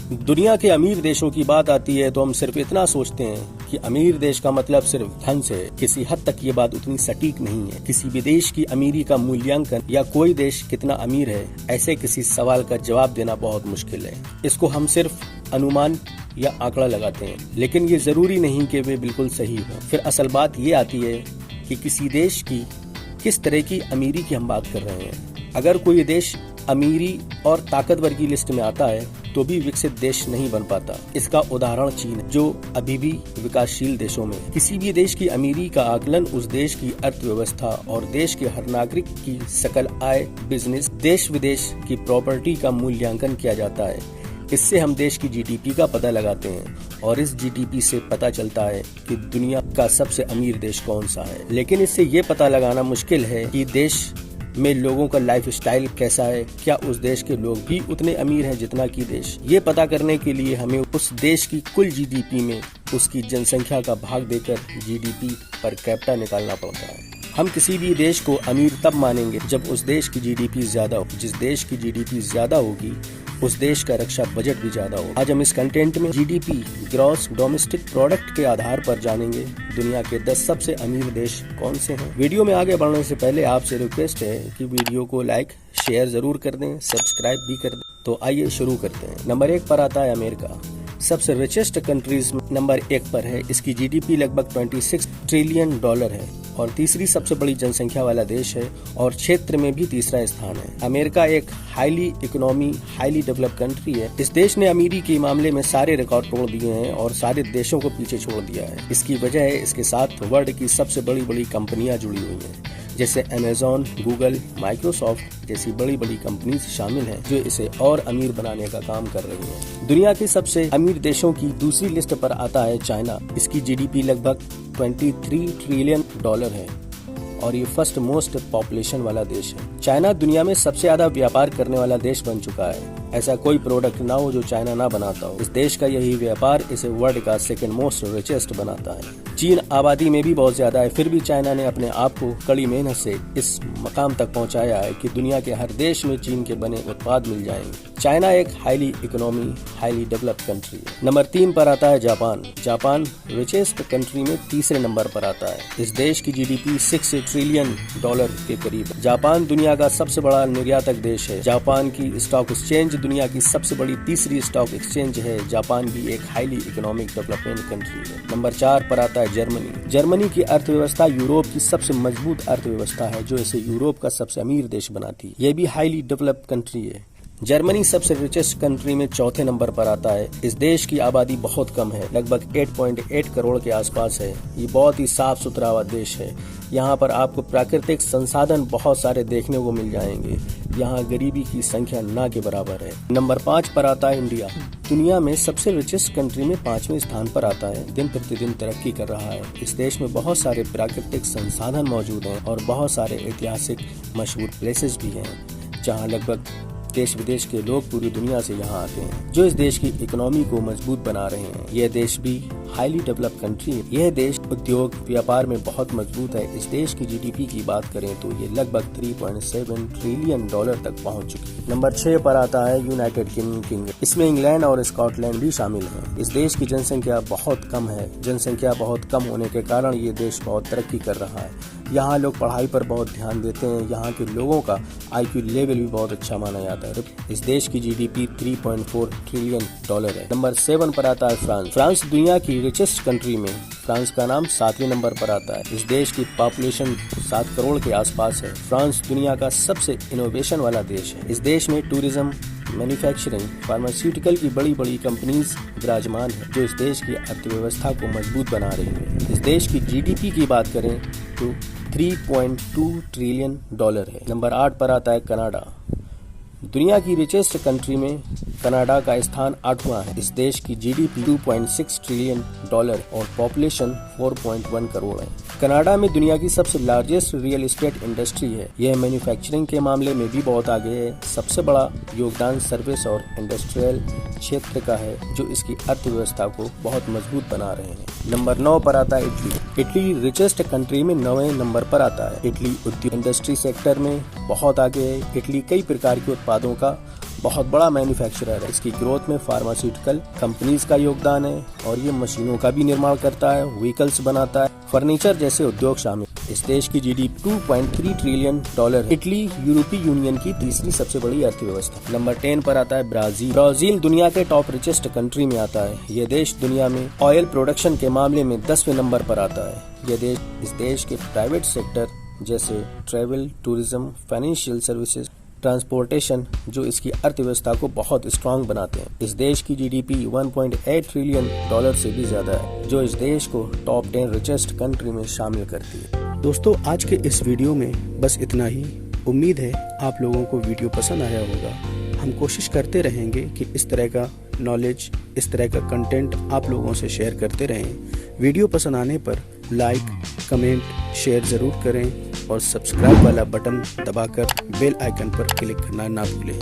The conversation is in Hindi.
दुनिया के अमीर देशों की बात आती है तो हम सिर्फ इतना सोचते हैं कि अमीर देश का मतलब सिर्फ धन से। किसी हद तक ये बात उतनी सटीक नहीं है। किसी भी देश की अमीरी का मूल्यांकन या कोई देश कितना अमीर है, ऐसे किसी सवाल का जवाब देना बहुत मुश्किल है। इसको हम सिर्फ अनुमान या आंकड़ा लगाते हैं, लेकिन ये जरूरी नहीं कि वे बिल्कुल सही हो। फिर असल बात ये आती है कि किसी देश की किस तरह की अमीरी की हम बात कर रहे हैं। अगर कोई देश अमीरी और ताकतवर की लिस्ट में आता है तो भी विकसित देश नहीं बन पाता। इसका उदाहरण चीन है, जो अभी भी विकासशील देशों में। किसी भी देश की अमीरी का आकलन उस देश की अर्थव्यवस्था और देश के हर नागरिक की सकल आय, बिजनेस, देश विदेश की प्रॉपर्टी का मूल्यांकन किया जाता है। इससे हम देश की जीडीपी का पता लगाते हैं और इस जीडीपी से पता चलता है कि दुनिया का सबसे अमीर देश कौन सा है। लेकिन इससे ये पता लगाना मुश्किल है कि देश में लोगों का लाइफ स्टाइल कैसा है। क्या उस देश के लोग भी उतने अमीर हैं जितना कि देश? ये पता करने के लिए हमें उस देश की कुल जीडीपी में उसकी जनसंख्या का भाग देकर जीडीपी पर कैपिटा निकालना पड़ता है। हम किसी भी देश को अमीर तब मानेंगे जब उस देश की जीडीपी ज्यादा हो। जिस देश की जीडीपी ज्यादा होगी उस देश का रक्षा बजट भी ज्यादा होगा। आज हम इस कंटेंट में जीडीपी, ग्रॉस डोमेस्टिक प्रोडक्ट के आधार पर जानेंगे दुनिया के 10 सबसे अमीर देश कौन से हैं। वीडियो में आगे बढ़ने से पहले आपसे रिक्वेस्ट है कि वीडियो को लाइक शेयर जरूर कर दें, सब्सक्राइब भी कर दें। तो आइए शुरू करते हैं। नंबर 1 पर आता है अमेरिका। सबसे रिचेस्ट कंट्रीज में नंबर 1 पर है। इसकी जीडीपी लगभग $26 ट्रिलियन है और तीसरी सबसे बड़ी जनसंख्या वाला देश है और क्षेत्र में भी तीसरा स्थान है। अमेरिका एक हाईली डेवलप्ड कंट्री है। इस देश ने अमीरी के मामले में सारे रिकॉर्ड तोड़ दिए हैं और सारे देशों को पीछे छोड़ दिया है। इसकी वजह है इसके साथ वर्ल्ड की सबसे बड़ी कंपनियां जुड़ी हुई हैं, जैसे अमेज़न, गूगल, माइक्रोसॉफ्ट जैसी बड़ी कंपनीज शामिल हैं जो इसे और अमीर बनाने का काम कर रही हैं। दुनिया के सबसे अमीर देशों की दूसरी लिस्ट पर आता है चाइना। इसकी जीडीपी लगभग $23 ट्रिलियन है और ये फर्स्ट मोस्ट पॉपुलेशन वाला देश है। चाइना दुनिया में सबसे ज्यादा व्यापार करने वाला देश बन चुका है। ऐसा कोई प्रोडक्ट ना हो जो चाइना ना बनाता हो। इस देश का यही व्यापार इसे वर्ल्ड का सेकंड मोस्ट रिचेस्ट बनाता है। चीन आबादी में भी बहुत ज्यादा है, फिर भी चाइना ने अपने आप को कड़ी मेहनत से इस मकाम तक पहुंचाया है कि दुनिया के हर देश में चीन के बने उत्पाद मिल जाएंगे। चाइना एक हाईली डेवलप्ड कंट्री है। नंबर 3 पर आता है जापान। जापान रिचेस्ट कंट्री में तीसरे नंबर पर आता है। इस देश की जीडीपी $6 ट्रिलियन के करीब है। जापान दुनिया का सबसे बड़ा निर्यातक देश है। जापान की स्टॉक एक्सचेंज दुनिया की सबसे बड़ी तीसरी स्टॉक एक्सचेंज है। जापान भी एक हाईली इकोनॉमिक डेवलपमेंट कंट्री है। नंबर 4 पर आता है जर्मनी। जर्मनी की अर्थव्यवस्था यूरोप की सबसे मजबूत अर्थव्यवस्था है, जो इसे यूरोप का सबसे अमीर देश बनाती है। यह भी हाईली डेवलप्ड कंट्री है। जर्मनी सबसे रिचेस्ट कंट्री में चौथे नंबर पर आता है। इस देश की आबादी बहुत कम है, लगभग 8.8 करोड़ के आसपास है। ये बहुत ही साफ सुथरा देश है। यहाँ पर आपको प्राकृतिक संसाधन बहुत सारे देखने को मिल जाएंगे। यहाँ गरीबी की संख्या ना के बराबर है। नंबर 5 पर आता है इंडिया। दुनिया में सबसे रिचेस्ट कंट्री में 5वें स्थान पर आता है। दिन प्रतिदिन तरक्की कर रहा है। इस देश में बहुत सारे प्राकृतिक संसाधन मौजूद हैं और बहुत सारे ऐतिहासिक मशहूर प्लेसेस भी हैं, जहाँ लगभग देश विदेश के लोग पूरी दुनिया से यहाँ आते हैं, जो इस देश की इकोनॉमी को मजबूत बना रहे हैं। यह देश भी हाईली डेवलप्ड कंट्री है। यह देश उद्योग व्यापार में बहुत मजबूत है। इस देश की जीडीपी की बात करें तो ये लगभग $3.7 ट्रिलियन तक पहुँच चुकी है। नंबर 6 पर आता है यूनाइटेड किंगडम। इसमें इंग्लैंड और स्कॉटलैंड भी शामिल है। इस देश की जनसंख्या बहुत कम है। जनसंख्या बहुत कम होने के कारण ये देश बहुत तरक्की कर रहा है। यहाँ लोग पढ़ाई पर बहुत ध्यान देते हैं। यहाँ के लोगों का IQ लेवल भी बहुत अच्छा माना जाता है। इस देश की जीडीपी $3.4 ट्रिलियन है। नंबर 7 पर आता है फ्रांस। फ्रांस दुनिया की रिचेस्ट कंट्री में फ्रांस का नाम 7वें नंबर पर आता है। इस देश की पॉपुलेशन 7 करोड़ के आसपास है। फ्रांस दुनिया का सबसे इनोवेशन वाला देश है। इस देश में टूरिज्म, मैन्युफैक्चरिंग, फार्मास्यूटिकल की बड़ी विराजमान विराजमान है, जो इस देश की अर्थव्यवस्था को मजबूत बना रही है। इस देश की जीडीपी की बात करें तो $3.2 ट्रिलियन है। नंबर 8 पर आता है कनाडा। दुनिया की रिचेस्ट कंट्री में कनाडा का स्थान 8वां है। इस देश की जीडीपी $2.6 ट्रिलियन और पॉपुलेशन 4.1 करोड़ है। कनाडा में दुनिया की सबसे लार्जेस्ट रियल एस्टेट इंडस्ट्री है। यह मैन्युफैक्चरिंग के मामले में भी बहुत आगे है। सबसे बड़ा योगदान सर्विस और इंडस्ट्रियल क्षेत्र का है, जो इसकी अर्थव्यवस्था को बहुत मजबूत बना रहे हैं। नंबर 9 पर आता है इटली। इटली रिचेस्ट कंट्री में 9वें नंबर पर आता है। इटली उद्योग इंडस्ट्री सेक्टर में बहुत आगे है। इटली कई प्रकार के उत्पादों का बहुत बड़ा मैन्युफैक्चरर है। इसकी ग्रोथ में फार्मास्यूटिकल कंपनीज का योगदान है और ये मशीनों का भी निर्माण करता है, व्हीकल्स बनाता है, फर्नीचर जैसे उद्योग शामिल। इस देश की जीडीपी $2.3 ट्रिलियन है। इटली यूरोपीय यूनियन की तीसरी सबसे बड़ी अर्थव्यवस्था। नंबर 10 पर आता है ब्राजील। ब्राजील दुनिया के टॉप रिचेस्ट कंट्री में आता है। ये देश दुनिया में ऑयल प्रोडक्शन के मामले में 10वें नंबर पर आता है। इस देश के प्राइवेट सेक्टर जैसे travel, tourism, financial services, transportation जो इसकी अर्थव्यवस्था को बहुत स्ट्रांग बनाते हैं। इस देश की जीडीपी $1.8 ट्रिलियन से भी ज्यादा है, जो इस देश को टॉप 10 रिचेस्ट कंट्री में शामिल करती है। दोस्तों, आज के इस वीडियो में बस इतना ही। उम्मीद है आप लोगों को वीडियो पसंद आया होगा। हम कोशिश करते रहेंगे कि इस तरह का नॉलेज, इस तरह का कंटेंट आप लोगों से शेयर करते रहें। वीडियो पसंद आने पर लाइक, कमेंट, शेयर ज़रूर करें और सब्सक्राइब वाला बटन दबाकर बेल आइकन पर क्लिक करना ना भूलें।